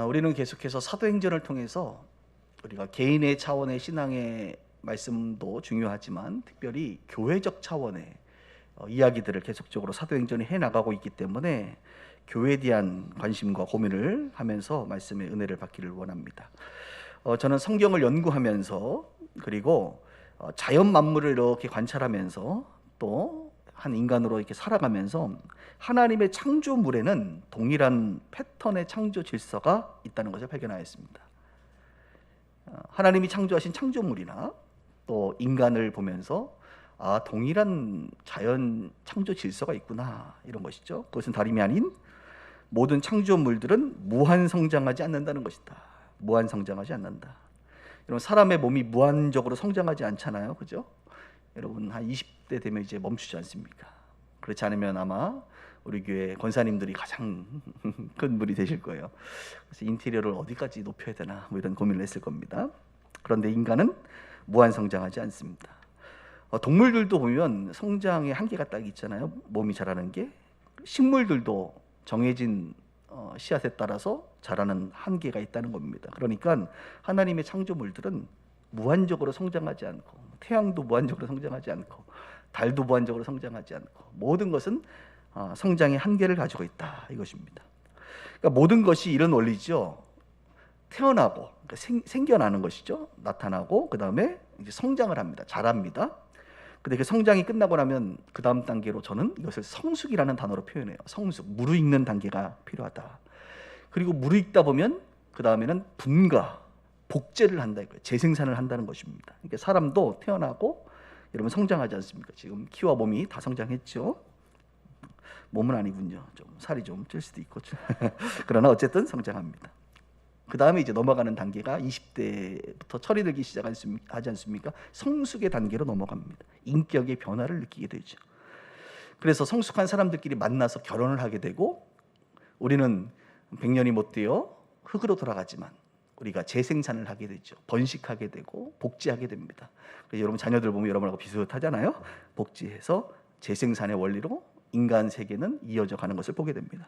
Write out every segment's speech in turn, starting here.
우리는 계속해서 사도행전을 통해서 우리가 개인의 차원의 신앙의 말씀도 중요하지만 특별히 교회적 차원의 이야기들을 계속적으로 사도행전이 해나가고 있기 때문에 교회에 대한 관심과 고민을 하면서 말씀의 은혜를 받기를 원합니다. 저는 성경을 연구하면서 그리고 자연 만물을 이렇게 관찰하면서 또 한 인간으로 이렇게 살아가면서 하나님의 창조물에는 동일한 패턴의 창조 질서가 있다는 것을 발견하였습니다. 하나님이 창조하신 창조물이나 또 인간을 보면서 동일한 자연 창조 질서가 있구나, 이런 것이죠. 그것은 다름이 아닌 모든 창조물들은 무한 성장하지 않는다는 것이다. 무한 성장하지 않는다. 여러분, 사람의 몸이 무한적으로 성장하지 않잖아요, 그죠? 여러분 한 20대 되면 이제 멈추지 않습니까? 그렇지 않으면 아마 우리 교회 권사님들이 가장 큰 분이 되실 거예요. 그래서 인테리어를 어디까지 높여야 되나 이런 고민을 했을 겁니다. 그런데 인간은 무한 성장하지 않습니다. 동물들도 보면 성장의 한계가 딱 있잖아요. 몸이 자라는 게. 식물들도 정해진 씨앗에 따라서 자라는 한계가 있다는 겁니다. 그러니까 하나님의 창조물들은 무한적으로 성장하지 않고, 태양도 무한적으로 성장하지 않고, 달도 무한적으로 성장하지 않고, 모든 것은 성장의 한계를 가지고 있다, 이것입니다. 그러니까 모든 것이 이런 원리죠. 태어나고, 그러니까 생겨나는 것이죠. 나타나고 그 다음에 이제 성장을 합니다. 자랍니다. 근데 그 성장이 끝나고 나면 그 다음 단계로 저는 이것을 성숙이라는 단어로 표현해요. 성숙, 무르익는 단계가 필요하다. 그리고 무르익다 보면 그 다음에는 분가, 복제를 한다, 재생산을 한다는 것입니다. 그러니까 사람도 태어나고 여러분 성장하지 않습니까? 지금 키와 몸이 다 성장했죠. 몸은 아니군요. 좀 살이 좀 찔 수도 있고 그러나 어쨌든 성장합니다. 그 다음에 이제 넘어가는 단계가 20대부터 철이 들기 시작하지 않습니까? 성숙의 단계로 넘어갑니다. 인격의 변화를 느끼게 되죠. 그래서 성숙한 사람들끼리 만나서 결혼을 하게 되고, 우리는 100년이 못 되어 흙으로 돌아가지만 우리가 재생산을 하게 되죠. 번식하게 되고 복제하게 됩니다. 그래서 여러분 자녀들 보면 여러분하고 비슷하잖아요. 복제해서 재생산의 원리로 인간 세계는 이어져 가는 것을 보게 됩니다.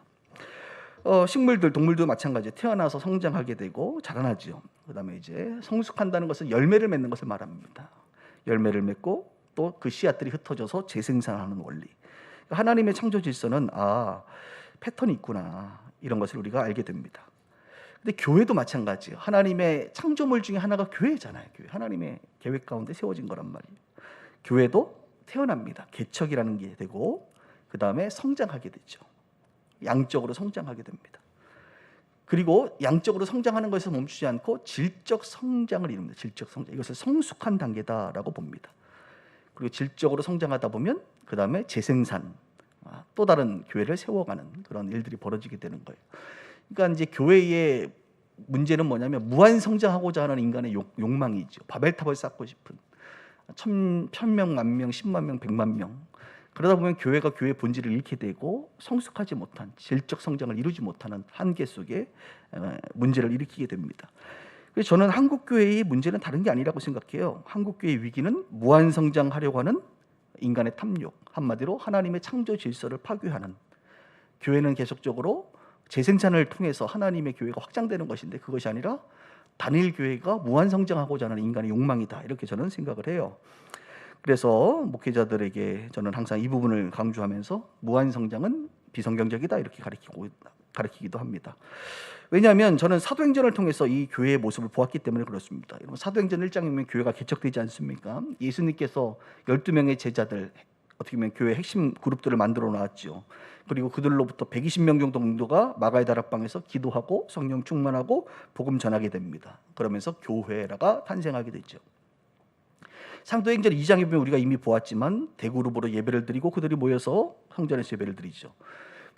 식물들, 동물도 마찬가지예요. 태어나서 성장하게 되고 자라나죠. 그 다음에 이제 성숙한다는 것은 열매를 맺는 것을 말합니다. 열매를 맺고 또 그 씨앗들이 흩어져서 재생산하는 원리. 하나님의 창조 질서는 패턴이 있구나, 이런 것을 우리가 알게 됩니다. 근데 교회도 마찬가지예요. 하나님의 창조물 중에 하나가 교회잖아요. 교회, 하나님의 계획 가운데 세워진 거란 말이에요. 교회도 태어납니다. 개척이라는 게 되고 그 다음에 성장하게 되죠. 양적으로 성장하게 됩니다. 그리고 양적으로 성장하는 것에서 멈추지 않고 질적 성장을 이룹니다. 질적 성장, 이것을 성숙한 단계다라고 봅니다. 그리고 질적으로 성장하다 보면 그 다음에 재생산, 또 다른 교회를 세워가는 그런 일들이 벌어지게 되는 거예요. 그러니까 이제 교회의 문제는 뭐냐면 무한 성장하고자 하는 인간의 욕망이죠. 바벨탑을 쌓고 싶은 1000명, 10,000명, 10만 명, 100만 명. 그러다 보면 교회가 교회의 본질을 잃게 되고 성숙하지 못한, 질적 성장을 이루지 못하는 한계 속에 문제를 일으키게 됩니다. 그래서 저는 한국교회의 문제는 다른 게 아니라고 생각해요. 한국교회의 위기는 무한 성장하려고 하는 인간의 탐욕, 한마디로 하나님의 창조 질서를 파괴하는, 교회는 계속적으로 재생산을 통해서 하나님의 교회가 확장되는 것인데 그것이 아니라 단일 교회가 무한 성장하고자 하는 인간의 욕망이다, 이렇게 저는 생각을 해요. 그래서 목회자들에게 저는 항상 이 부분을 강조하면서 무한 성장은 비성경적이다, 이렇게 가르치기도 합니다. 왜냐하면 저는 사도행전을 통해서 이 교회의 모습을 보았기 때문에 그렇습니다. 여러분, 사도행전 1장이면 교회가 개척되지 않습니까? 예수님께서 12명의 제자들, 어떻게 보면 교회 핵심 그룹들을 만들어 놨죠. 그리고 그들로부터 120명 정도가 마가의 다락방에서 기도하고 성령 충만하고 복음 전하게 됩니다. 그러면서 교회가 탄생하게 되죠. 사도행전 2장에 보면 우리가 이미 보았지만 대그룹으로 예배를 드리고 그들이 모여서 성전에서 예배를 드리죠.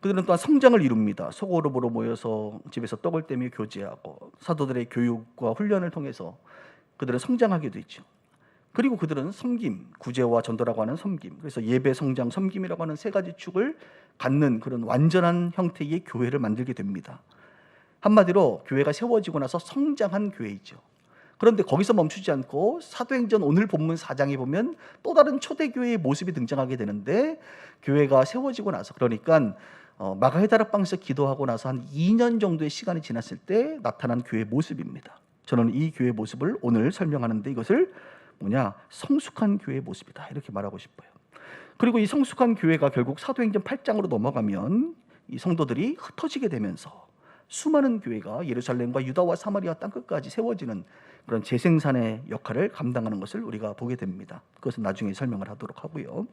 그들은 또한 성장을 이룹니다. 소그룹으로 모여서 집에서 떡을 떼며 교제하고 사도들의 교육과 훈련을 통해서 그들은 성장하게 되죠. 그리고 그들은 섬김, 구제와 전도라고 하는 섬김, 그래서 예배, 성장, 섬김이라고 하는 세 가지 축을 갖는 그런 완전한 형태의 교회를 만들게 됩니다. 한마디로 교회가 세워지고 나서 성장한 교회이죠. 그런데 거기서 멈추지 않고 사도행전 오늘 본문 4장에 보면 또 다른 초대교회의 모습이 등장하게 되는데, 교회가 세워지고 나서, 그러니까 마가헤다락방에서 기도하고 나서 한 2년 정도의 시간이 지났을 때 나타난 교회 모습입니다. 저는 이 교회 모습을 오늘 설명하는데 이것을 성숙한 교회의 모습이다 이렇게 말하고 싶어요. 그리고 이 성숙한 교회가 결국 사도행전 8장으로 넘어가면 이 성도들이 흩어지게 되면서 수많은 교회가 예루살렘과 유다와 사마리아 땅끝까지 세워지는 그런 재생산의 역할을 감당하는 것을 우리가 보게 됩니다. 그것은 나중에 설명을 하도록 하고요.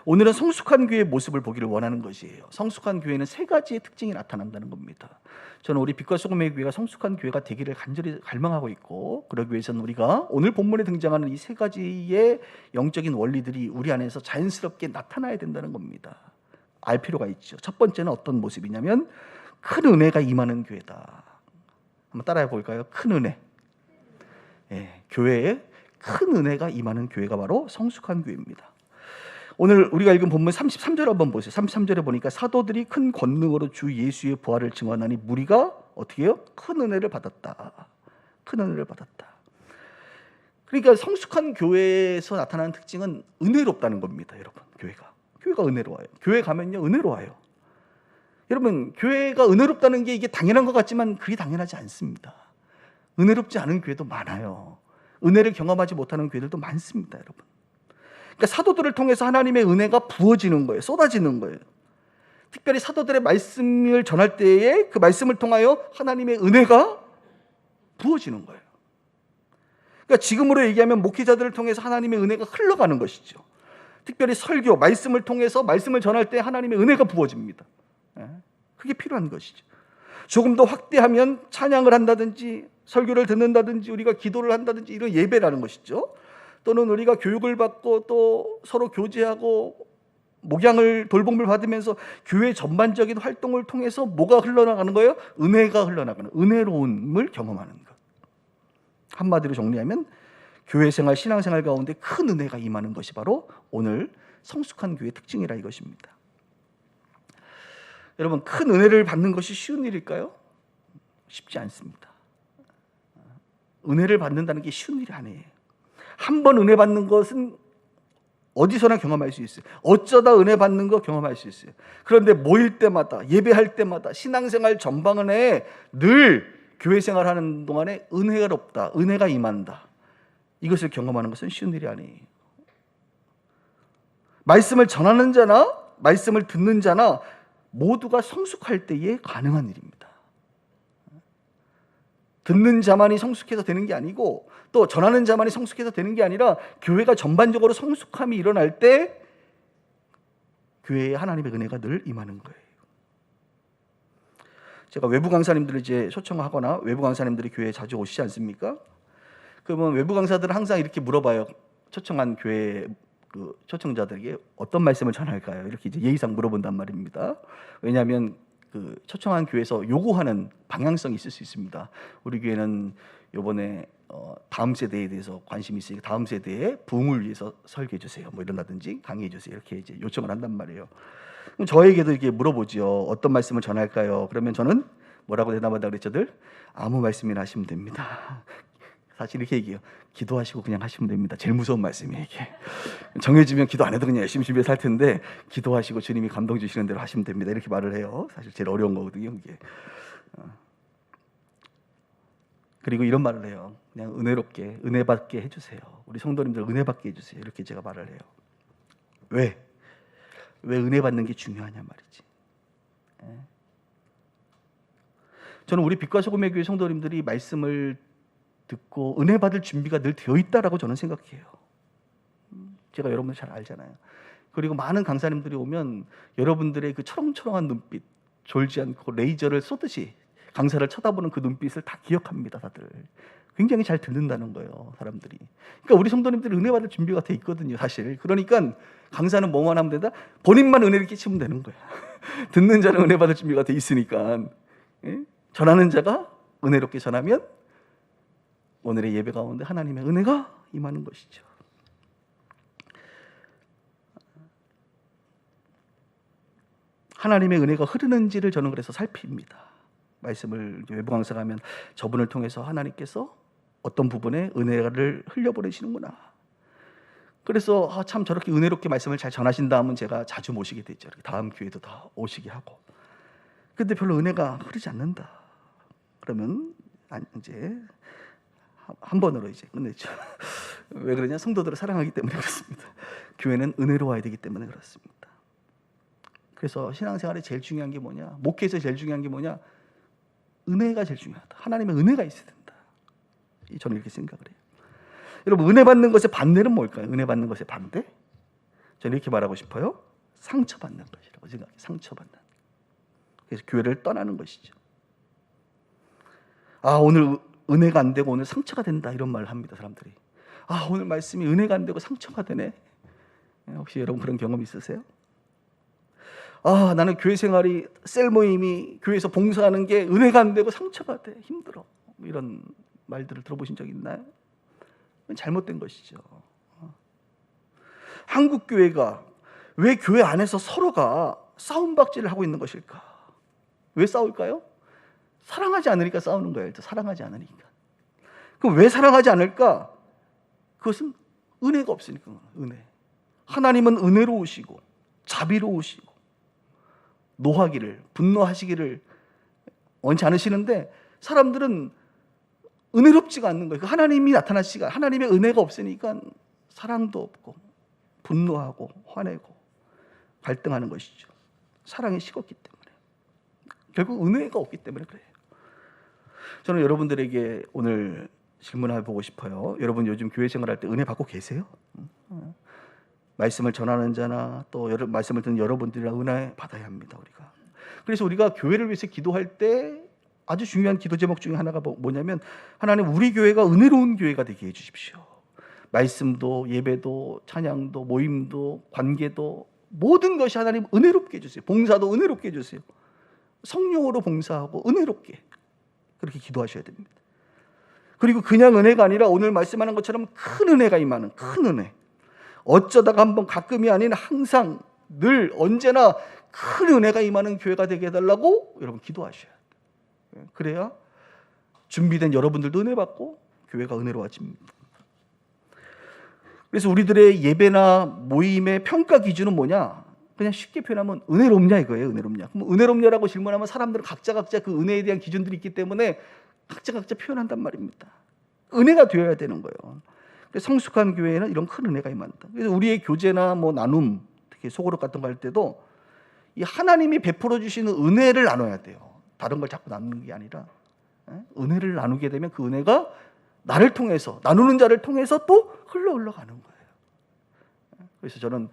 오늘은 성숙한 교회의 모습을 보기를 원하는 것이에요. 성숙한 교회는 세 가지의 특징이 나타난다는 겁니다. 저는 우리 빛과 소금의 교회가 성숙한 교회가 되기를 간절히 갈망하고 있고, 그러기 위해서는 우리가 오늘 본문에 등장하는 이 세 가지의 영적인 원리들이 우리 안에서 자연스럽게 나타나야 된다는 겁니다. 알 필요가 있죠. 첫 번째는 어떤 모습이냐면 큰 은혜가 임하는 교회다. 한번 따라해 볼까요? 큰 은혜. 교회에 큰 은혜가 임하는 교회가 바로 성숙한 교회입니다. 오늘 우리가 읽은 본문 33절 한번 보세요. 33절에 보니까 사도들이 큰 권능으로 주 예수의 부활을 증언하니 무리가 어떻게 해요? 큰 은혜를 받았다. 큰 은혜를 받았다. 그러니까 성숙한 교회에서 나타나는 특징은 은혜롭다는 겁니다. 여러분, 교회가 은혜로워요. 교회 가면요 은혜로워요. 여러분, 교회가 은혜롭다는 게 이게 당연한 것 같지만 그게 당연하지 않습니다. 은혜롭지 않은 교회도 많아요. 은혜를 경험하지 못하는 교회들도 많습니다. 여러분, 그러니까 사도들을 통해서 하나님의 은혜가 부어지는 거예요. 쏟아지는 거예요. 특별히 사도들의 말씀을 전할 때에 그 말씀을 통하여 하나님의 은혜가 부어지는 거예요. 그러니까 지금으로 얘기하면 목회자들을 통해서 하나님의 은혜가 흘러가는 것이죠. 특별히 설교, 말씀을 통해서 말씀을 전할 때 하나님의 은혜가 부어집니다. 그게 필요한 것이죠. 조금 더 확대하면 찬양을 한다든지 설교를 듣는다든지 우리가 기도를 한다든지 이런 예배라는 것이죠. 또는 우리가 교육을 받고 또 서로 교제하고 목양을 돌봄을 받으면서 교회 전반적인 활동을 통해서 뭐가 흘러나가는 거예요? 은혜가 흘러나가는, 은혜로움을 경험하는 것. 한마디로 정리하면 교회 생활, 신앙생활 가운데 큰 은혜가 임하는 것이 바로 오늘 성숙한 교회의 특징이라 이것입니다. 여러분, 큰 은혜를 받는 것이 쉬운 일일까요? 쉽지 않습니다. 은혜를 받는다는 게 쉬운 일이 아니에요. 한 번 은혜 받는 것은 어디서나 경험할 수 있어요. 어쩌다 은혜 받는 거 경험할 수 있어요. 그런데 모일 때마다, 예배할 때마다, 신앙생활 전반에 늘 교회 생활하는 동안에 은혜롭다, 은혜가 임한다, 이것을 경험하는 것은 쉬운 일이 아니에요. 말씀을 전하는 자나 말씀을 듣는 자나 모두가 성숙할 때에 가능한 일입니다. 듣는 자만이 성숙해서 되는 게 아니고 또 전하는 자만이 성숙해서 되는 게 아니라 교회가 전반적으로 성숙함이 일어날 때 교회에 하나님의 은혜가 늘 임하는 거예요. 제가 외부 강사님들을 이제 초청하거나 외부 강사님들이 교회에 자주 오시지 않습니까? 그러면 외부 강사들은 항상 이렇게 물어봐요. 초청한 교회 그 초청자들에게 어떤 말씀을 전할까요? 이렇게 이제 예의상 물어본단 말입니다. 왜냐하면 그 초청한 교회에서 요구하는 방향성이 있을 수 있습니다. 우리 교회는 이번에 다음 세대에 대해서 관심이 있으니까 다음 세대의 부흥을 위해서 설계해 주세요. 뭐 이런다든지 강의해 주세요. 이렇게 이제 요청을 한단 말이에요. 그럼 저에게도 이렇게 물어보죠. 어떤 말씀을 전할까요? 그러면 저는 뭐라고 대답한다 그랬죠?들 아무 말씀이나 하시면 됩니다. 사실 이렇게 얘기해요. 기도하시고 그냥 하시면 됩니다. 제일 무서운 말씀이에요, 이게. 정해지면 기도 안 해도 그냥 열심히 준비해서 할 텐데 기도하시고 주님이 감동 주시는 대로 하시면 됩니다. 이렇게 말을 해요. 사실 제일 어려운 거거든요, 이게. 그리고 이런 말을 해요. 그냥 은혜롭게, 은혜 받게 해주세요. 우리 성도님들 은혜 받게 해주세요. 이렇게 제가 말을 해요. 왜 은혜 받는 게 중요하냐 말이지. 저는 우리 빛과 소금의 교회 성도님들이 말씀을 듣고 은혜 받을 준비가 늘 되어 있다라고 저는 생각해요. 제가 여러분들 잘 알잖아요. 그리고 많은 강사님들이 오면 여러분들의 그 초롱초롱한 눈빛, 졸지 않고 레이저를 쏘듯이 강사를 쳐다보는 그 눈빛을 다 기억합니다. 다들 굉장히 잘 듣는다는 거예요, 사람들이. 그러니까 우리 성도님들이 은혜 받을 준비가 돼 있거든요, 사실. 그러니까 강사는 뭐만 하면 된다? 본인만 은혜를 끼치면 되는 거야. 듣는 자는 은혜 받을 준비가 돼 있으니까. 전하는 자가 은혜롭게 전하면 오늘의 예배 가운데 하나님의 은혜가 임하는 것이죠. 하나님의 은혜가 흐르는지를 저는 그래서 살핍니다. 말씀을 외부 강사가 하면 저분을 통해서 하나님께서 어떤 부분에 은혜를 흘려보내시는구나. 그래서 참 저렇게 은혜롭게 말씀을 잘 전하신다 하면 제가 자주 모시게 되죠. 다음 교회도 다 오시게 하고. 근데 별로 은혜가 흐르지 않는다. 그러면 이제 한 번으로 이제 끝내죠. 왜 그러냐? 성도들을 사랑하기 때문에 그렇습니다. 교회는 은혜로워야 되기 때문에 그렇습니다. 그래서 신앙생활에 제일 중요한 게 뭐냐? 목회에서 제일 중요한 게 뭐냐? 은혜가 제일 중요하다. 하나님의 은혜가 있어야 된다. 저는 이렇게 생각을 해요. 여러분, 은혜 받는 것의 반대는 뭘까요? 은혜 받는 것의 반대? 저는 이렇게 말하고 싶어요. 상처받는 것이라고 생각해요. 상처받는. 그래서 교회를 떠나는 것이죠. 오늘 은혜가 안 되고 오늘 상처가 된다, 이런 말을 합니다, 사람들이. 오늘 말씀이 은혜가 안 되고 상처가 되네. 혹시 여러분 그런 경험 있으세요? 나는 교회 생활이, 셀 모임이, 교회에서 봉사하는 게 은혜가 안 되고 상처가 돼, 힘들어, 이런 말들을 들어보신 적 있나요? 잘못된 것이죠. 한국 교회가 왜 교회 안에서 서로가 싸움박질을 하고 있는 것일까? 왜 싸울까요? 사랑하지 않으니까 싸우는 거예요. 사랑하지 않으니까. 그럼 왜 사랑하지 않을까? 그것은 은혜가 없으니까. 은혜. 하나님은 은혜로우시고 자비로우시고 노하기를, 분노하시기를 원치 않으시는데 사람들은 은혜롭지가 않는 거예요. 하나님이 나타나시가, 하나님의 은혜가 없으니까 사랑도 없고 분노하고 화내고 갈등하는 것이죠. 사랑이 식었기 때문에. 결국 은혜가 없기 때문에 그래요. 저는 여러분들에게 오늘 질문해 보고 싶어요. 여러분 요즘 교회 생활할 때 은혜 받고 계세요? 말씀을 전하는 자나 또 말씀을 듣는 여러분들이랑 은혜 받아야 합니다, 우리가. 그래서 우리가 교회를 위해서 기도할 때 아주 중요한 기도 제목 중에 하나가 뭐냐면, 하나님 우리 교회가 은혜로운 교회가 되게 해주십시오. 말씀도 예배도 찬양도 모임도 관계도 모든 것이 하나님 은혜롭게 해주세요. 봉사도 은혜롭게 해주세요. 성령으로 봉사하고 은혜롭게, 그렇게 기도하셔야 됩니다. 그리고 그냥 은혜가 아니라 오늘 말씀하는 것처럼 큰 은혜가 임하는, 큰 은혜. 어쩌다가 한번 가끔이 아닌 항상 늘 언제나 큰 은혜가 임하는 교회가 되게 해달라고 여러분 기도하셔야 돼요. 그래야 준비된 여러분들도 은혜 받고 교회가 은혜로워집니다. 그래서 우리들의 예배나 모임의 평가 기준은 뭐냐? 그냥 쉽게 표현하면 은혜롭냐 이거예요. 은혜롭냐. 그럼 은혜롭냐라고 질문하면 사람들은 각자 그 은혜에 대한 기준들이 있기 때문에 각자 표현한단 말입니다. 은혜가 되어야 되는 거예요. 성숙한 교회에는 이런 큰 은혜가 임한다. 그래서 우리의 교제나 나눔, 특히 소그룹 같은 거 할 때도 이 하나님이 베풀어 주시는 은혜를 나눠야 돼요. 다른 걸 자꾸 나누는 게 아니라 은혜를 나누게 되면 그 은혜가 나를 통해서, 나누는 자를 통해서 또 흘러가는 거예요. 그래서 저는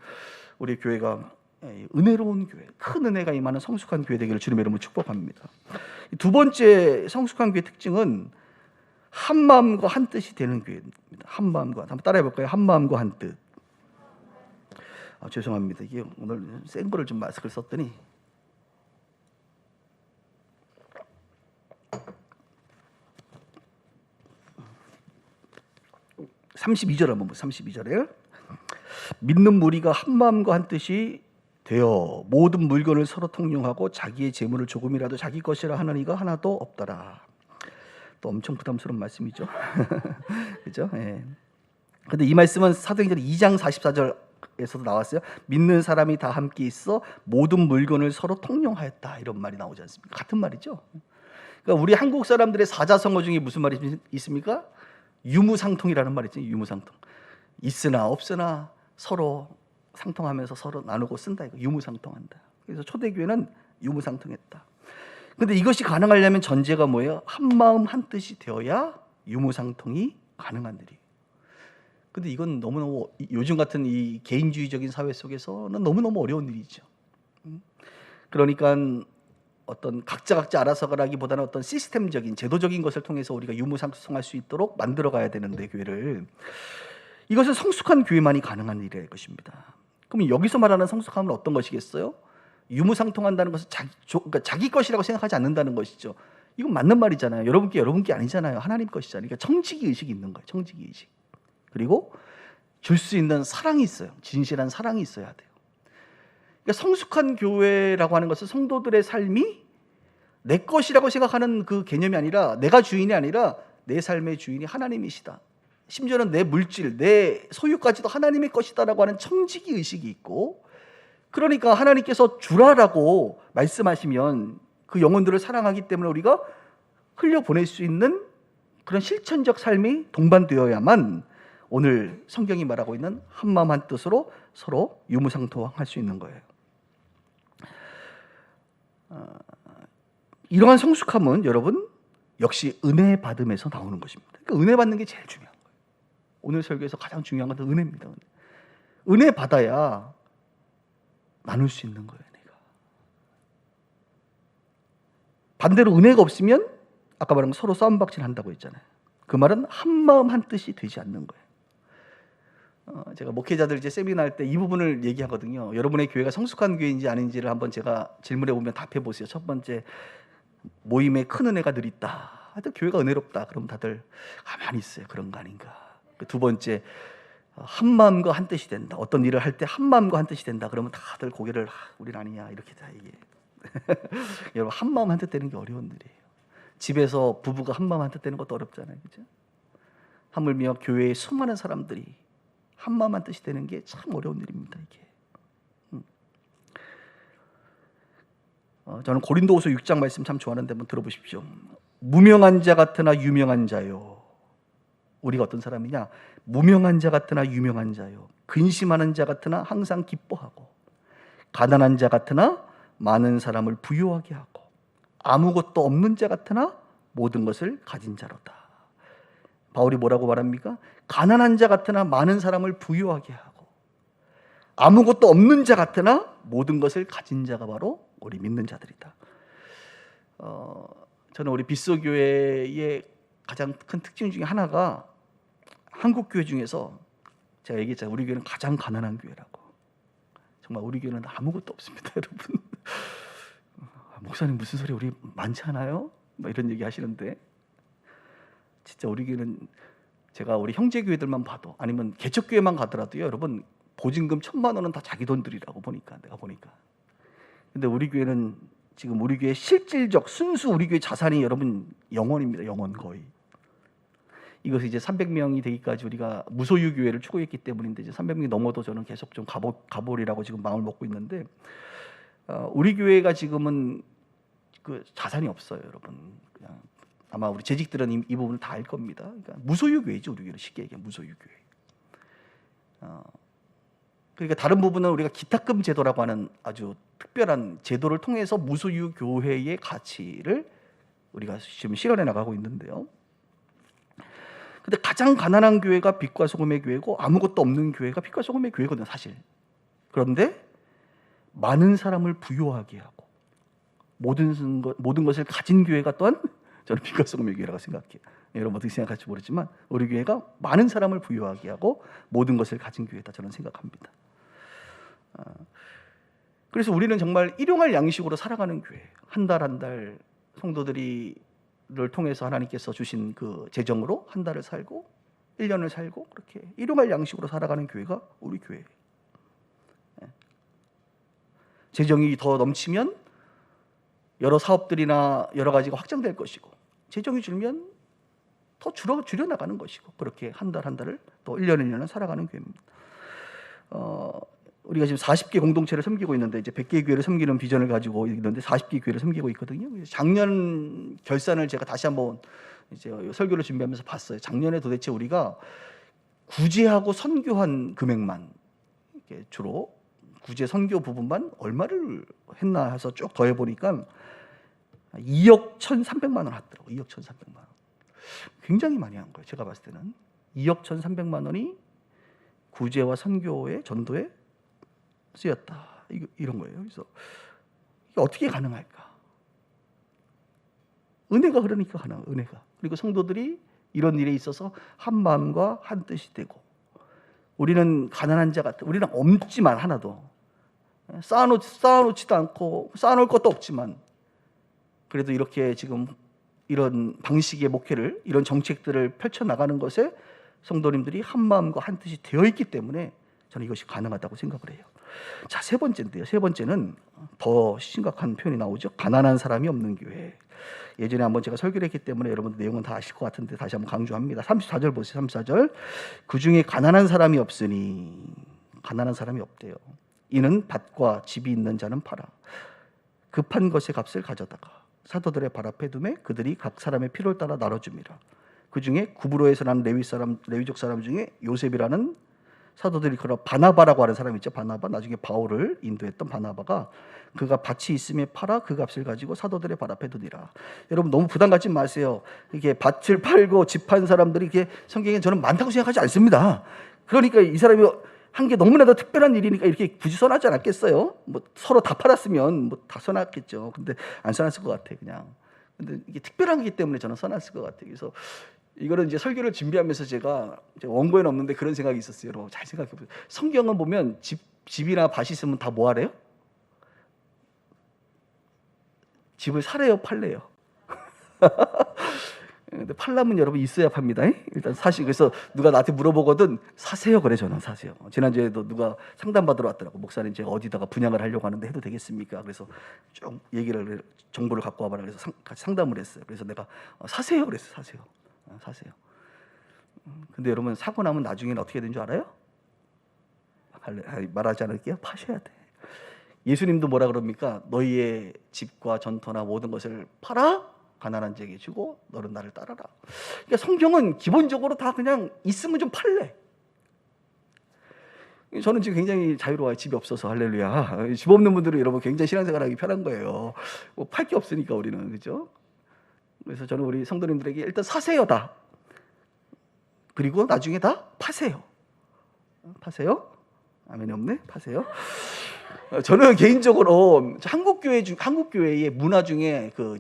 우리 교회가 은혜로운 교회, 큰 은혜가 임하는 성숙한 교회 되기를 주님의 이름으로 축복합니다. 두 번째 성숙한 교회의 특징은 한 마음과 한 뜻이 되는 교회입니다. 한 마음과, 한번 따라해 볼까요? 한 마음과 한 뜻. 죄송합니다. 이게 오늘 센 거를 좀 마스크를 썼더니 32절 한번 보세요. 32절에 믿는 무리가 한 마음과 한 뜻이 되어 모든 물건을 서로 통용하고 자기의 재물을 조금이라도 자기 것이라 하는 이가 하나도 없더라. 또 엄청 부담스러운 말씀이죠. 그렇죠? 예. 근데 이 말씀은 사도행전 2장 44절에서도 나왔어요. 믿는 사람이 다 함께 있어 모든 물건을 서로 통용하였다, 이런 말이 나오지 않습니까? 같은 말이죠. 그러니까 우리 한국 사람들의 사자성어 중에 무슨 말이 있습니까? 유무상통이라는 말이 있죠. 유무상통. 있으나 없으나 서로 상통하면서 서로 나누고 쓴다, 이거 유무상통한다. 그래서 초대교회는 유무상통했다. 근데 이것이 가능하려면 전제가 뭐예요? 한 마음 한 뜻이 되어야 유무상통이 가능한 일이에요. 근데 이건 너무너무 요즘 같은 이 개인주의적인 사회 속에서는 너무너무 어려운 일이죠. 그러니까 어떤 각자 알아서가라기보다는 어떤 시스템적인 제도적인 것을 통해서 우리가 유무상통할 수 있도록 만들어 가야 되는데, 교회를, 이것은 성숙한 교회만이 가능한 일일 것입니다. 그럼 여기서 말하는 성숙함은 어떤 것이겠어요? 유무상통한다는 것은 그러니까 자기 것이라고 생각하지 않는다는 것이죠. 이건 맞는 말이잖아요. 여러분 게 아니잖아요. 하나님 것이잖아요. 그러니까 청지기 의식이 있는 거예요. 청지기 의식. 그리고 줄 수 있는 사랑이 있어요. 진실한 사랑이 있어야 돼요. 그러니까 성숙한 교회라고 하는 것은 성도들의 삶이 내 것이라고 생각하는 그 개념이 아니라, 내가 주인이 아니라 내 삶의 주인이 하나님이시다 심지어는 내 물질, 내 소유까지도 하나님의 것이다라고 하는 청지기 의식이 있고, 그러니까 하나님께서 주라라고 말씀하시면 그 영혼들을 사랑하기 때문에 우리가 흘려보낼 수 있는 그런 실천적 삶이 동반되어야만 오늘 성경이 말하고 있는 한마음 한뜻으로 서로 유무상통할 수 있는 거예요. 이러한 성숙함은 여러분 역시 은혜 받음에서 나오는 것입니다. 그러니까 은혜 받는 게 제일 중요한 거예요. 오늘 설교에서 가장 중요한 것은 은혜입니다. 은혜 받아야 나눌 수 있는 거예요. 은혜가. 반대로 은혜가 없으면 아까 말한 서로 싸움박질 한다고 했잖아요. 그 말은 한마음 한뜻이 되지 않는 거예요. 제가 목회자들 이제 세미나 할 때 이 부분을 얘기하거든요. 여러분의 교회가 성숙한 교회인지 아닌지를 한번 제가 질문해 보면 답해 보세요. 첫 번째, 모임에 큰 은혜가 늘 있다. 하여튼 교회가 은혜롭다. 그럼 다들 가만히 있어요. 그런 거 아닌가. 두 번째, 한 마음과 한 뜻이 된다. 어떤 일을 할 때 한 마음과 한 뜻이 된다. 그러면 다들 고개를 우린 아니야. 이렇게 다 얘기해요. 여러분, 한 마음 한 뜻 되는 게 어려운 일이에요. 집에서 부부가 한 마음 한 뜻 되는 것도 어렵잖아요. 그죠? 하물며 교회의 수많은 사람들이 한 마음 한 뜻이 되는 게 참 어려운 일입니다. 이게. 저는 고린도후서 6장 말씀 참 좋아하는데 한번 들어보십시오. 무명한 자 같으나 유명한 자요. 우리가 어떤 사람이냐? 무명한 자 같으나 유명한 자요. 근심하는 자 같으나 항상 기뻐하고, 가난한 자 같으나 많은 사람을 부유하게 하고, 아무것도 없는 자 같으나 모든 것을 가진 자로다. 바울이 뭐라고 말합니까? 가난한 자 같으나 많은 사람을 부유하게 하고, 아무것도 없는 자 같으나 모든 것을 가진 자가 바로 우리 믿는 자들이다. 저는 우리 빗소교회의 가장 큰 특징 중에 하나가, 한국 교회 중에서 제가 얘기했잖아요. 우리 교회는 가장 가난한 교회라고. 정말 우리 교회는 아무것도 없습니다. 여러분, 목사님 무슨 소리, 우리 많지 않아요? 뭐 이런 얘기 하시는데, 진짜 우리 교회는 제가 우리 형제 교회들만 봐도, 아니면 개척교회만 가더라도요, 여러분 보증금 1,000만 원은 다 자기 돈들이라고 보니까, 내가 보니까. 근데 우리 교회는 지금 우리 교회 실질적 순수 우리 교회 자산이 여러분 영원입니다. 영원 거의. 이것이 이제 300명이 되기까지 우리가 무소유 교회를 추구했기 때문인데, 이제 300명이 넘어도 저는 계속 좀 가보리라고 지금 마음을 먹고 있는데, 우리 교회가 지금은 그 자산이 없어요, 여러분. 그냥 아마 우리 재직들은 이 부분을 다 알 겁니다. 그러니까 무소유 교회죠, 우리 교회는. 쉽게 얘기하면 무소유 교회. 그러니까 다른 부분은 우리가 기탁금 제도라고 하는 아주 특별한 제도를 통해서 무소유 교회의 가치를 우리가 지금 실현해 나가고 있는데요. 근데 가장 가난한 교회가 빛과 소금의 교회고, 아무것도 없는 교회가 빛과 소금의 교회거든요, 사실. 그런데 많은 사람을 부유하게 하고 모든 것을 가진 교회가 또한 저는 빛과 소금의 교회라고 생각해요. 여러분 어떻게 생각할지 모르지만 우리 교회가 많은 사람을 부유하게 하고 모든 것을 가진 교회다, 저는 생각합니다. 그래서 우리는 정말 일용할 양식으로 살아가는 교회. 한 달 한 달 성도들을 통해서 하나님께서 주신 그 재정으로 한 달을 살고 1년을 살고, 그렇게 일용할 양식으로 살아가는 교회가 우리 교회예요. 재정이 더 넘치면 여러 사업들이나 여러 가지가 확장될 것이고, 재정이 줄면 더 줄여나가는 것이고, 그렇게 한 달 한 달을 또 1년 1년을 살아가는 교회입니다. 우리가 지금 40개 공동체를 섬기고 있는데, 이제 100개 교회를 섬기는 비전을 가지고 있는데 40개 교회를 섬기고 있거든요. 작년 결산을 제가 다시 한번 이제 설교를 준비하면서 봤어요. 작년에 도대체 우리가 구제하고 선교한 금액만, 이렇게 주로 구제 선교 부분만 얼마를 했나 해서 쭉 더해 보니까 2억 1,300만 원 하더라고요. 2억 1,300만 원. 굉장히 많이 한 거예요. 제가 봤을 때는 2억 1,300만 원이 구제와 선교의 전도에 쓰였다. 이런 거예요. 그래서 이게 어떻게 가능할까? 은혜가 흐르니까 가능해요. 은혜가. 그리고 성도들이 이런 일에 있어서 한 마음과 한 뜻이 되고, 우리는 가난한 자 같아. 우리는 없지만 하나도 쌓아놓지도 않고 쌓아놓을 것도 없지만, 그래도 이렇게 지금 이런 방식의 목회를, 이런 정책들을 펼쳐나가는 것에 성도님들이 한 마음과 한 뜻이 되어 있기 때문에 저는 이것이 가능하다고 생각을 해요. 자, 세 번째인데요. 세 번째는 더 심각한 표현이 나오죠. 가난한 사람이 없는 교회. 예전에 한번 제가 설교를 했기 때문에 여러분들 내용은 다 아실 것 같은데 다시 한번 강조합니다. 34절 보세요. 34절. 그 중에 가난한 사람이 없으니, 가난한 사람이 없대요. 이는 밭과 집이 있는 자는 팔아 급한 것의 값을 가져다가 사도들의 발 앞에 두매 그들이 각 사람의 필요를 따라 나눠줍니다. 그 중에 구브로에서 난 레위족 사람 중에 요셉이라는 사도들이 그런 바나바라고 하는 사람이 있죠. 바나바, 나중에 바울을 인도했던 바나바가 그가 밭이 있음에 팔아 그 값을 가지고 사도들의 발 앞에 두니라. 여러분 너무 부담 갖지 마세요. 이게 밭을 팔고 집 판 사람들이 이게 성경에 저는 많다고 생각하지 않습니다. 그러니까 이 사람이 한 게 너무나도 특별한 일이니까 이렇게 굳이 써놨지 않았겠어요? 뭐 서로 다 팔았으면 뭐 다 써놨겠죠. 근데 안 써놨을 것 같아 그냥. 근데 이게 특별한 거기 때문에 저는 써놨을 것 같아요. 그래서 이거는 이제 설교를 준비하면서 제가 원고에는 없는데 그런 생각이 있었어요. 여러분 잘 생각해 보세요. 성경은 보면 집이나 밭이 있으면 다 뭐 하래요? 집을 사래요, 팔래요? 근데 팔려면 여러분 있어야 팝니다. 일단 사실 그래서 누가 나한테 물어보거든 사세요 그래. 저는 사세요. 지난주에도 누가 상담받으러 왔더라고. 목사님 제가 어디다가 분양을 하려고 하는데 해도 되겠습니까? 그래서 좀 정보를 갖고 와봐라. 그래서 같이 상담을 했어요. 그래서 내가 사세요 그랬어요. 사세요. 사세요. 근데 여러분 사고 나면 나중에는 어떻게 되는 줄 알아요? 말하지 않을게요. 파셔야 돼. 예수님도 뭐라 그럽니까? 너희의 집과 전토나 모든 것을 팔아 가난한 자에게 주고 너는 나를 따라라. 그러니까 성경은 기본적으로 다 그냥 있으면 좀 팔래. 저는 지금 굉장히 자유로워요. 집이 없어서. 할렐루야. 집 없는 분들은 여러분 굉장히 신앙생활하기 편한 거예요. 뭐 팔 게 없으니까 우리는. 그죠? 그래서 저는 우리 성도님들에게 일단 사세요 다. 그리고 나중에 다 파세요. 파세요? 아멘이 없네. 파세요. 저는 개인적으로 한국 교회의 문화 중에 그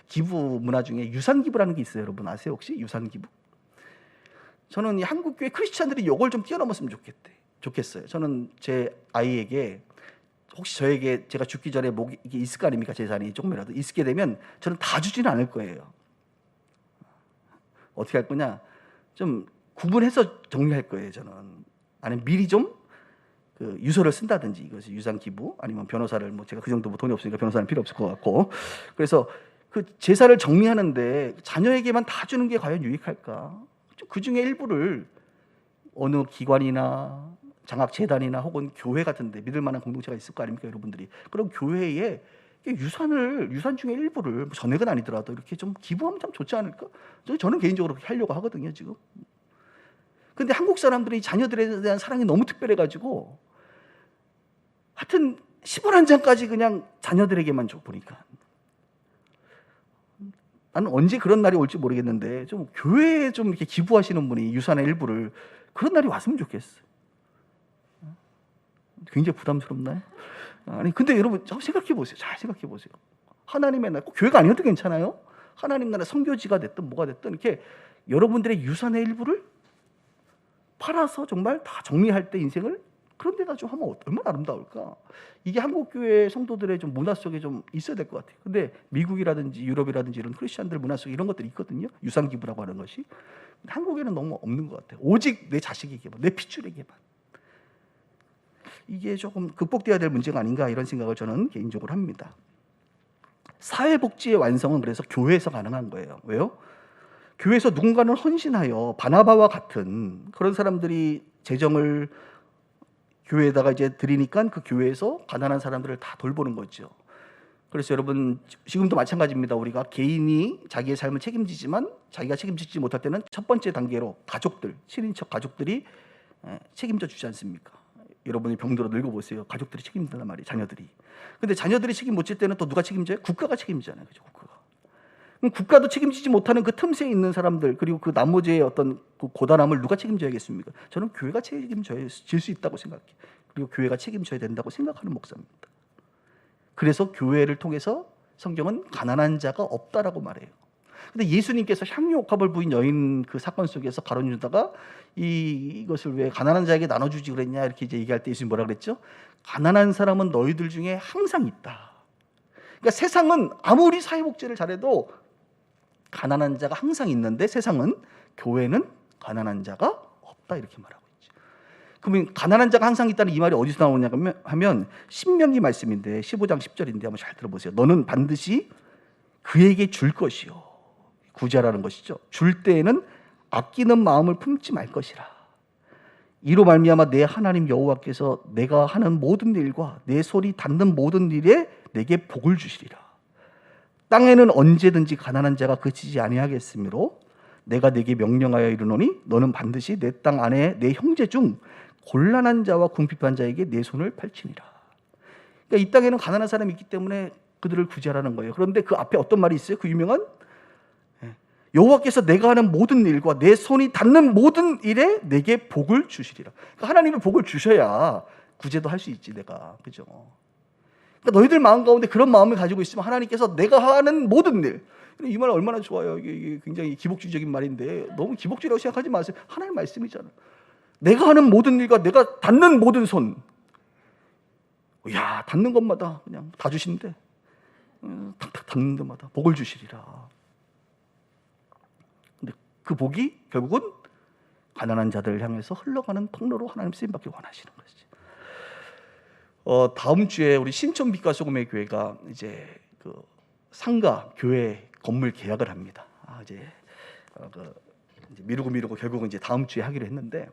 기부 문화 중에 유산 기부라는 게 있어요. 여러분 아세요 혹시 유산 기부? 저는 이 한국 교회 크리스찬들이 이걸 좀 뛰어넘었으면 좋겠어요. 저는 제 아이에게 혹시 저에게 제가 죽기 전에 이게 있을 거 아닙니까? 재산이 조금이라도 있게 되면 저는 다 주지는 않을 거예요. 어떻게 할 거냐? 좀 구분해서 정리할 거예요. 저는 아니면 미리 좀 그 유서를 쓴다든지 이것이 유산 기부 아니면 변호사를 뭐 제가 그 정도 뭐 돈이 없으니까 변호사는 필요 없을 것 같고 그래서 그 제사를 정리하는데 자녀에게만 다 주는 게 과연 유익할까? 그 중에 일부를 어느 기관이나 장학재단이나 혹은 교회 같은데 믿을 만한 공동체가 있을 거 아닙니까 여러분들이? 그럼 교회에 유산 중에 일부를 전액은 아니더라도 이렇게 좀 기부하면 참 좋지 않을까? 저는 개인적으로 그렇게 하려고 하거든요 지금. 근데 한국 사람들이 자녀들에 대한 사랑이 너무 특별해가지고 하여튼 10원 한 장까지 그냥 자녀들에게만 줘 보니까 나는 언제 그런 날이 올지 모르겠는데 좀 교회에 좀 이렇게 기부하시는 분이 유산의 일부를 그런 날이 왔으면 좋겠어요. 굉장히 부담스럽나요? 아니 근데 여러분 생각해 보세요. 잘 생각해 보세요. 하나님의 날, 꼭 교회가 아니어도 괜찮아요. 하나님 나라 선교지가 됐든 뭐가 됐든 이렇게 여러분들의 유산의 일부를 팔아서 정말 다 정리할 때 인생을 그런 데다 좀 하면 얼마나 아름다울까. 이게 한국 교회 성도들의 좀 문화 속에 좀 있어야 될 것 같아요. 근데 미국이라든지 유럽이라든지 이런 크리스천들 문화 속에 이런 것들이 있거든요. 유산 기부라고 하는 것이. 한국에는 너무 없는 것 같아요. 오직 내 자식에게만, 내 핏줄에게만. 이게 조금 극복돼야 될 문제가 아닌가 이런 생각을 저는 개인적으로 합니다. 사회복지의 완성은 그래서 교회에서 가능한 거예요. 왜요? 교회에서 누군가는 헌신하여 바나바와 같은 그런 사람들이 재정을 교회에다가 이제 드리니까 그 교회에서 가난한 사람들을 다 돌보는 거죠. 그래서 여러분 지금도 마찬가지입니다. 우리가 개인이 자기의 삶을 책임지지만 자기가 책임지지 못할 때는 첫 번째 단계로 가족들, 친인척 가족들이 책임져 주지 않습니까? 여러분이 병들어 늙어보세요. 가족들이 책임진단 말이에요. 자녀들이. 근데 자녀들이 책임 못 질 때는 또 누가 책임져요? 국가가 책임지잖아요. 그죠? 국가가. 그럼 국가도 책임지지 못하는 그 틈새에 있는 사람들 그리고 그 나머지의 어떤 그 고단함을 누가 책임져야겠습니까? 저는 교회가 책임져야 질 수 있다고 생각해요. 그리고 교회가 책임져야 된다고 생각하는 목사입니다. 그래서 교회를 통해서 성경은 가난한 자가 없다라고 말해요. 근데 예수님께서 향유옥합을 부인 여인 그 사건 속에서 가론 유다가 이것을 왜 가난한 자에게 나눠주지 그랬냐 이렇게 이제 얘기할 때 예수님 뭐라 그랬죠? 가난한 사람은 너희들 중에 항상 있다. 그러니까 세상은 아무리 사회복지를 잘해도 가난한 자가 항상 있는데 세상은 교회는 가난한 자가 없다 이렇게 말하고 있죠. 그러면 가난한 자가 항상 있다는 이 말이 어디서 나오냐 하면 신명기 말씀인데 15장 10절인데 한번 잘 들어보세요. 너는 반드시 그에게 줄 것이요. 구제하라는 것이죠. 줄 때에는 아끼는 마음을 품지 말 것이라. 이로 말미암아 내 하나님 여호와께서 내가 하는 모든 일과 내 손이 닿는 모든 일에 내게 복을 주시리라. 땅에는 언제든지 가난한 자가 그치지 아니하겠으므로 내가 내게 명령하여 이르노니 너는 반드시 내 땅 안에 내 형제 중 곤란한 자와 궁핍한 자에게 내 손을 펼치니라. 그러니까 이 땅에는 가난한 사람이 있기 때문에 그들을 구제하라는 거예요. 그런데 그 앞에 어떤 말이 있어요? 그 유명한 여호와께서 내가 하는 모든 일과 내 손이 닿는 모든 일에 내게 복을 주시리라. 그러니까 하나님은 복을 주셔야 구제도 할 수 있지 내가. 그죠? 그러니까 너희들 마음 가운데 그런 마음을 가지고 있으면 하나님께서 내가 하는 모든 일, 이 말 얼마나 좋아요. 이게 굉장히 기복주의적인 말인데 너무 기복주의라고 생각하지 마세요. 하나님 말씀이잖아. 내가 하는 모든 일과 내가 닿는 모든 손, 야, 닿는 것마다 그냥 다 주신대. 탁탁 닿는 데마다 복을 주시리라. 근데 그 복이 결국은 가난한 자들을 향해서 흘러가는 통로로 하나님 쓰임받기 원하시는 것이지. 다음 주에 우리 신촌 빛과 소금의 교회가 이제 그 상가 교회 건물 계약을 합니다. 이제 미루고 결국은 이제 다음 주에 하기로 했는데,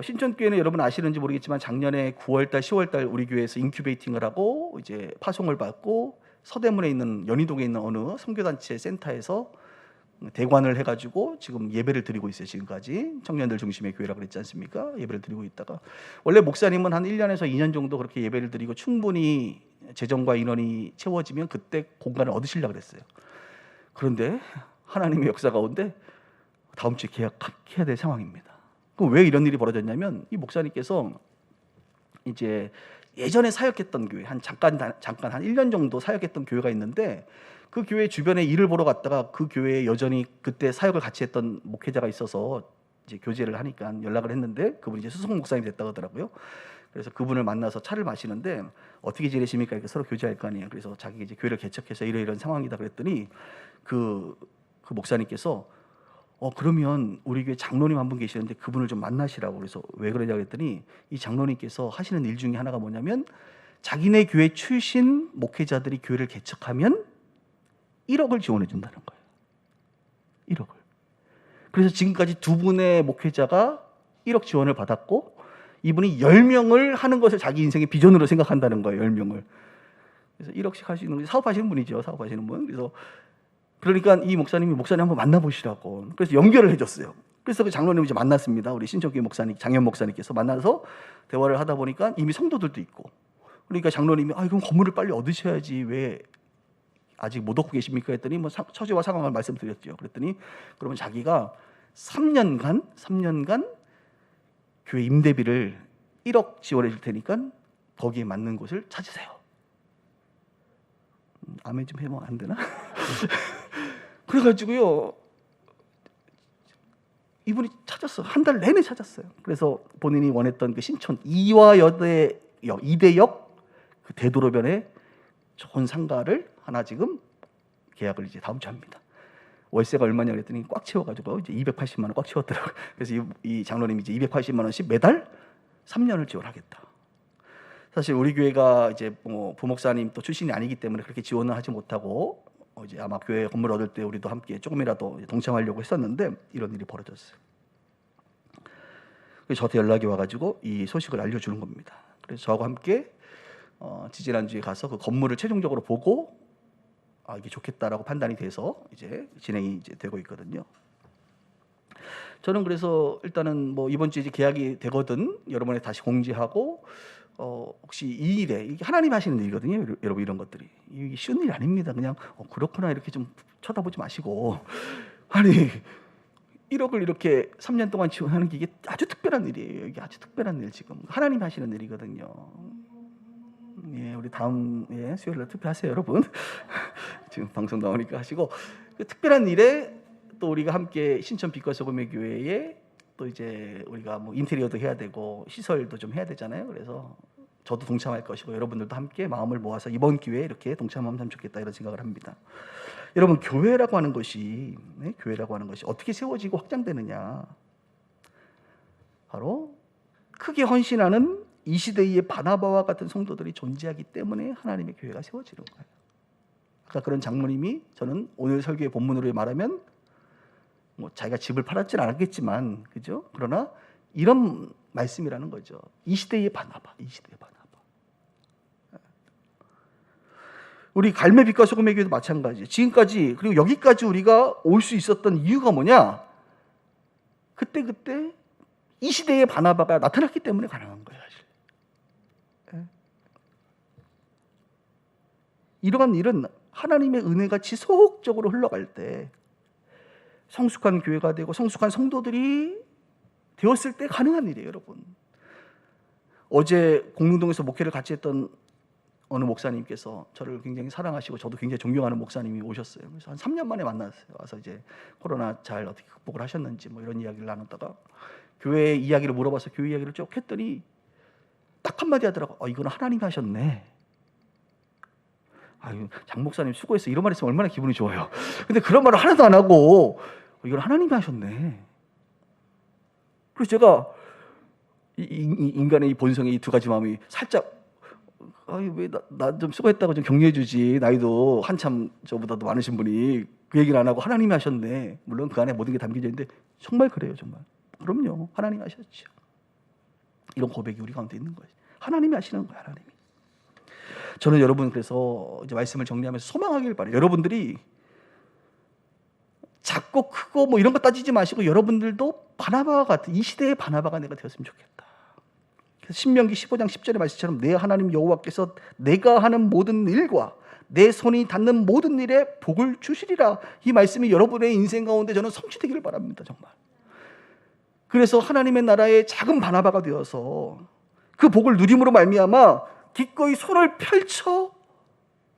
신촌 교회는 여러분 아시는지 모르겠지만 작년에 9월달, 10월달 우리 교회에서 인큐베이팅을 하고 이제 파송을 받고 서대문에 있는 연희동에 있는 어느 선교단체 센터에서 대관을 해가지고 지금 예배를 드리고 있어요. 지금까지 청년들 중심의 교회라고 그랬지 않습니까? 예배를 드리고 있다가 원래 목사님은 한 1년에서 2년 정도 그렇게 예배를 드리고 충분히 재정과 인원이 채워지면 그때 공간을 얻으시려고 그랬어요. 그런데 하나님의 역사 가운데 다음 주에 계약해야 될 상황입니다. 그럼 왜 이런 일이 벌어졌냐면 이 목사님께서 이제 예전에 사역했던 교회 잠깐 한 1년 정도 사역했던 교회가 있는데 그 교회 주변에 일을 보러 갔다가 그 교회에 여전히 그때 사역을 같이 했던 목회자가 있어서 이제 교제를 하니까 연락을 했는데 그분이 이제 수석 목사님이 됐다고 하더라고요. 그래서 그분을 만나서 차를 마시는데 어떻게 지내십니까? 이렇게 서로 교제할 거 아니에요. 그래서 자기 이제 교회를 개척해서 이런 상황이다 그랬더니 그 목사님께서 그러면 우리 교회 장로님 한 분 계시는데 그분을 좀 만나시라고. 그래서 왜 그러냐 그랬더니 이 장로님께서 하시는 일 중에 하나가 뭐냐면 자기네 교회 출신 목회자들이 교회를 개척하면 1억을 지원해 준다는 거예요. 1억을. 그래서 지금까지 두 분의 목회자가 1억 지원을 받았고 이분이 10명을 하는 것을 자기 인생의 비전으로 생각한다는 거예요. 10명을. 그래서 1억씩 하시는 사업하시는 분이죠. 사업하시는 분. 그러니까 이 목사님 한번 만나보시라고. 그래서 연결을 해줬어요. 그래서 그 장로님을 이제 만났습니다. 우리 신천교회 목사님, 장현 목사님께서 만나서 대화를 하다 보니까 이미 성도들도 있고. 그러니까 장로님이 그럼 건물을 빨리 얻으셔야지 왜 아직 못 얻고 계십니까? 했더니 처지와 상황을 말씀드렸죠. 그랬더니 그러면 자기가 3년간 교회 임대비를 1억 지원해 줄 테니까 거기에 맞는 곳을 찾으세요. 아멘 좀 해보면 안 되나? 그래가지고요 이분이 찾았어. 한 달 내내 찾았어요. 그래서 본인이 원했던 그 신촌 이대역 그 대도로변에 좋은 상가를 하나 지금 계약을 이제 다음 주에 합니다. 월세가 얼마냐 그랬더니 꽉 채워가지고 이제 280만 원 꽉 채웠더라고요. 그래서 이 장로님이 이제 280만 원씩 매달 3년을 지원하겠다. 사실 우리 교회가 이제 부목사님 또 출신이 아니기 때문에 그렇게 지원을 하지 못하고 이제 아마 교회 건물 얻을 때 우리도 함께 조금이라도 동참하려고 했었는데 이런 일이 벌어졌어요. 그래서 저한테 연락이 와가지고 이 소식을 알려주는 겁니다. 그래서 저하고 함께 지지난주에 가서 그 건물을 최종적으로 보고 이게 좋겠다라고 판단이 돼서 이제 진행이 이제 되고 있거든요. 저는 그래서 일단은 이번 주에 이제 계약이 되거든 여러분에 다시 공지하고 혹시 이 일에 이게 하나님 하시는 일이거든요. 여러분 이런 것들이 이게 쉬운 일이 아닙니다. 그냥 그렇구나 이렇게 좀 쳐다보지 마시고 아니 1억을 이렇게 3년 동안 지원하는 게 이게 아주 특별한 일이에요. 이게 아주 특별한 일 지금 하나님 하시는 일이거든요. 예, 우리 다음 수요일날 투표하세요, 여러분. 지금 방송 나오니까 하시고 그 특별한 일에 또 우리가 함께 신천 빛과 소금의 교회에 또 이제 우리가 인테리어도 해야 되고 시설도 좀 해야 되잖아요. 그래서 저도 동참할 것이고 여러분들도 함께 마음을 모아서 이번 기회에 이렇게 동참하면 좋겠다 이런 생각을 합니다. 여러분 교회라고 하는 것이 어떻게 세워지고 확장되느냐? 바로 크게 헌신하는 이 시대의 바나바와 같은 성도들이 존재하기 때문에 하나님의 교회가 세워지는 거예요. 아까 그런 장모님이 저는 오늘 설교의 본문으로 말하면 뭐 자기가 집을 팔았지는 않았겠지만, 그죠? 그러나 이런 말씀이라는 거죠. 이 시대의 바나바, 이 시대의 바나바. 우리 갈매빛과 소금의 교회도 마찬가지. 지금까지 그리고 여기까지 우리가 올 수 있었던 이유가 뭐냐? 그때 이 시대의 바나바가 나타났기 때문에 가능한 거예요, 사실. 이러한 일은 하나님의 은혜가 지속적으로 흘러갈 때 성숙한 교회가 되고 성숙한 성도들이 되었을 때 가능한 일이에요, 여러분. 어제 공릉동에서 목회를 같이 했던 어느 목사님께서 저를 굉장히 사랑하시고 저도 굉장히 존경하는 목사님이 오셨어요. 그래서 한 3년 만에 만났어요. 와서 이제 코로나 잘 어떻게 극복을 하셨는지 뭐 이런 이야기를 나눴다가 교회 이야기를 물어봐서 교회 이야기를 쭉 했더니 딱 한마디 하더라고. 이거는 하나님이 하셨네. 아유, 장 목사님 수고했어. 이런 말 했으면 얼마나 기분이 좋아요. 근데 그런 말을 하나도 안 하고 이건 하나님이 하셨네. 그래서 제가 인간의 이 본성의 이 두 가지 마음이 살짝 왜 나 좀 수고했다고 좀 격려해 주지. 나이도 한참 저보다도 많으신 분이 그 얘기를 안 하고 하나님이 하셨네. 물론 그 안에 모든 게 담겨져 있는데 정말 그래요, 정말. 그럼요, 하나님이 하셨죠. 이런 고백이 우리 가운데 있는 거예요. 하나님이 하시는 거예요, 하나님이. 저는 여러분 그래서 이제 말씀을 정리하면서 소망하길 바라요. 여러분들이 작고 크고 뭐 이런 거 따지지 마시고 여러분들도 바나바와 같은 이 시대의 바나바가 내가 되었으면 좋겠다. 그래서 신명기 15장 10절의 말씀처럼 내 하나님 여호와께서 내가 하는 모든 일과 내 손이 닿는 모든 일에 복을 주시리라. 이 말씀이 여러분의 인생 가운데 저는 성취되기를 바랍니다, 정말. 그래서 하나님의 나라의 작은 바나바가 되어서 그 복을 누림으로 말미암아 기꺼이 손을 펼쳐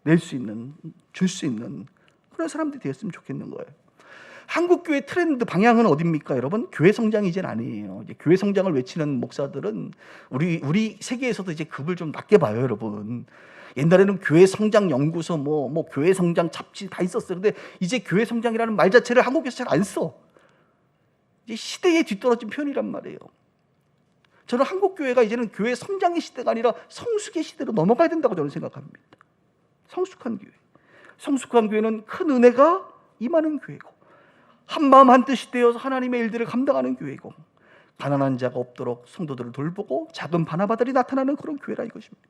낼 수 있는, 줄 수 있는 그런 사람들이 되었으면 좋겠는 거예요. 한국 교회 트렌드 방향은 어디입니까, 여러분? 교회 성장이 이제는 아니에요. 이제 교회 성장을 외치는 목사들은 우리 세계에서도 이제 급을 좀 낮게 봐요, 여러분. 옛날에는 교회 성장 연구소 뭐 교회 성장 잡지 다 있었어요. 근데 이제 교회 성장이라는 말 자체를 한국에서 잘 안 써. 이제 시대에 뒤떨어진 표현이란 말이에요. 저는 한국 교회가 이제는 교회 성장의 시대가 아니라 성숙의 시대로 넘어가야 된다고 저는 생각합니다. 성숙한 교회. 성숙한 교회는 큰 은혜가 임하는 교회고 한마음 한뜻이 되어서 하나님의 일들을 감당하는 교회고 가난한 자가 없도록 성도들을 돌보고 작은 바나바들이 나타나는 그런 교회라 이것입니다.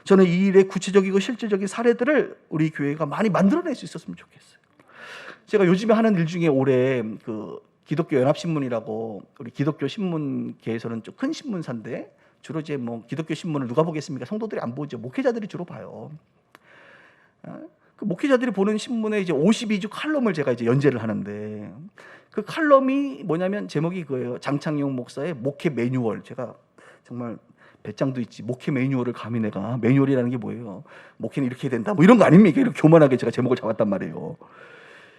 저는 이 일의 구체적이고 실질적인 사례들을 우리 교회가 많이 만들어낼 수 있었으면 좋겠어요. 제가 요즘에 하는 일 중에 올해 그 기독교 연합신문이라고 우리 기독교 신문계에서는 좀 큰 신문사인데 주로 이제 뭐 기독교 신문을 누가 보겠습니까? 성도들이 안 보죠. 목회자들이 주로 봐요. 그 목회자들이 보는 신문에 이제 52주 칼럼을 제가 이제 연재를 하는데 그 칼럼이 뭐냐면 제목이 그거예요. 장창용 목사의 목회 매뉴얼. 제가 정말 배짱도 있지. 목회 매뉴얼을 감히 내가 매뉴얼이라는 게 뭐예요? 목회는 이렇게 해야 된다. 뭐 이런 거 아닙니까? 이렇게 교만하게 제가 제목을 잡았단 말이에요.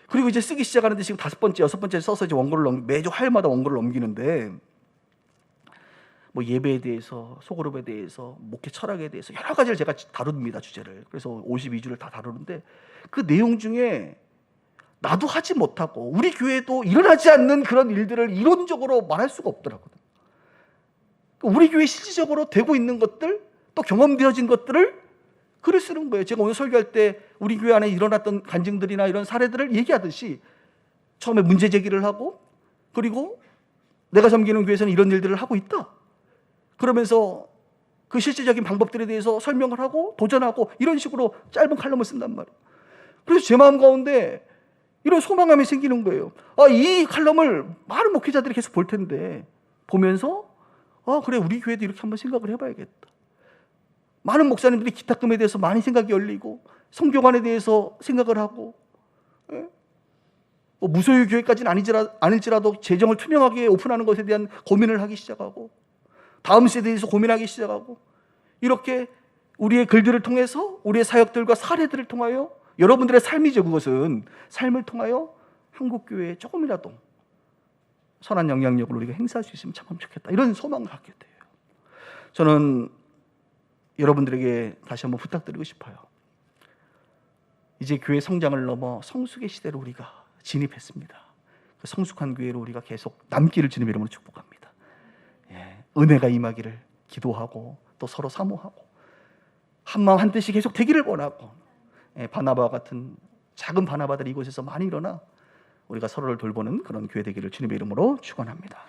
그리고 이제 쓰기 시작하는데 지금 5번째, 6번째 써서 이제 원고를 매주 화요일마다 원고를 넘기는데 뭐 예배에 대해서, 소그룹에 대해서, 목회 철학에 대해서 여러 가지를 제가 다룹니다, 주제를. 그래서 52주를 다 다루는데 그 내용 중에 나도 하지 못하고 우리 교회도 일어나지 않는 그런 일들을 이론적으로 말할 수가 없더라고요. 우리 교회 실질적으로 되고 있는 것들, 또 경험되어진 것들을 글을 쓰는 거예요. 제가 오늘 설교할 때 우리 교회 안에 일어났던 간증들이나 이런 사례들을 얘기하듯이 처음에 문제 제기를 하고 그리고 내가 섬기는 교회에서는 이런 일들을 하고 있다. 그러면서 그 실질적인 방법들에 대해서 설명을 하고 도전하고 이런 식으로 짧은 칼럼을 쓴단 말이에요. 그래서 제 마음 가운데 이런 소망감이 생기는 거예요. 이 칼럼을 많은 목회자들이 계속 볼 텐데 보면서 그래 우리 교회도 이렇게 한번 생각을 해봐야겠다. 많은 목사님들이 기탁금에 대해서 많이 생각이 열리고 성교관에 대해서 생각을 하고 뭐 무소유 교회까지는 아닐지라도 재정을 투명하게 오픈하는 것에 대한 고민을 하기 시작하고 다음 세대에 대해서 고민하기 시작하고 이렇게 우리의 글들을 통해서 우리의 사역들과 사례들을 통하여 여러분들의 삶이죠. 그것은 삶을 통하여 한국교회에 조금이라도 선한 영향력을 우리가 행사할 수 있으면 참 좋겠다. 이런 소망을 갖게 돼요. 저는 여러분들에게 다시 한번 부탁드리고 싶어요. 이제 교회 성장을 넘어 성숙의 시대로 우리가 진입했습니다. 그 성숙한 교회로 우리가 계속 남기를 주님의 이름으로 축복합니다. 은혜가 임하기를 기도하고 또 서로 사모하고 한마음 한뜻이 계속 되기를 원하고, 바나바와 같은 작은 바나바들이 이곳에서 많이 일어나 우리가 서로를 돌보는 그런 교회 되기를 주님의 이름으로 축원합니다.